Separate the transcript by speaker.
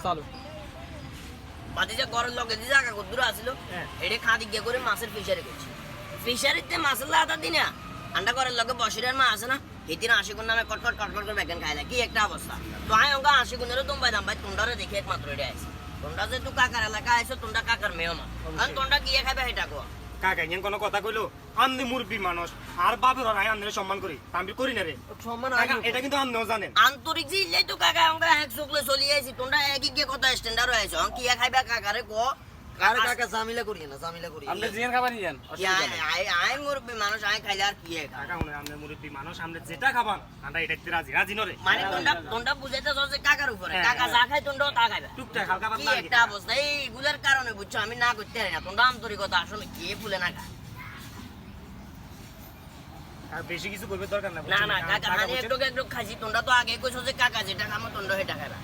Speaker 1: চালু
Speaker 2: বাদি যে ঘরের লগে যে জায়গা কদ্দুর আসিল এটা খাদি গিয়ে করে মাছের ফিশারি করছি ফিশারিতে মাছের লাতা দিনা আন্ডা ঘরের লগে বসিরের মা আছে না হিতিন আশিগুন নামে কটকট কটকট করে বেকেন খাইলা কি একটা অবস্থা তো আয় অঙ্কা আশিগুনেরও তোমায় দাম ভাই তোমরা দেখে একমাত্র এটা আছে তোমরা যে তুই কাকার এলাকা আইছো তোমরা কাকার মেয়ে মা কারণ তোমরা গিয়ে খাবে সেটা কো
Speaker 3: কাকা ইয়েন কোনো কথা কইলো আমনি মুরব্বী মানুষ আর বাপের আর আমনের সম্মান করি আমি করি না রে
Speaker 1: সম্মান
Speaker 3: কাকা এটা কিন্তু আমনেও জানেন
Speaker 2: আন্তরিক যে ইল্লাই তো কাকা অঙ্কা এক চোখলে চলি আইছি তোমরা একই গিয়ে কত স্ট্যান্ডার্ড হয়েছো কি খাইবে কাকারে কো
Speaker 1: আরে কাকা জামিলা করি না জামিলা করি
Speaker 4: আপনি জিয়ান খাবার নিয়েন
Speaker 2: আয় মুরব্বী মানুষ আয় খাইলে আর কি
Speaker 3: কাকা মনে আমনে মুরব্বী মানুষ আমনে যেটা খাবান আমরা এটা রাজি রাজি নরে
Speaker 2: মানে তোমরা বুঝাইতে চাচ্ছ কাকার উপরে কাকা যা খাই তোমরাও তা খাইবে
Speaker 3: টুকটাক হালকা
Speaker 2: কি
Speaker 3: পাতলা
Speaker 2: একটা অবস্থা এইগুলোর কারণে বুঝছো আমি না করতে পারি না তোমরা আন্তরিকতা আসলে কে ফুলে না খায়
Speaker 3: আর বেশি কিছু করবে দরকার না
Speaker 2: না না কাকা মানে একটু একটু খাইছি তোমরা তো আগে কইছো যে কাকা যেটা খামো তোমরা সেটা খাইবা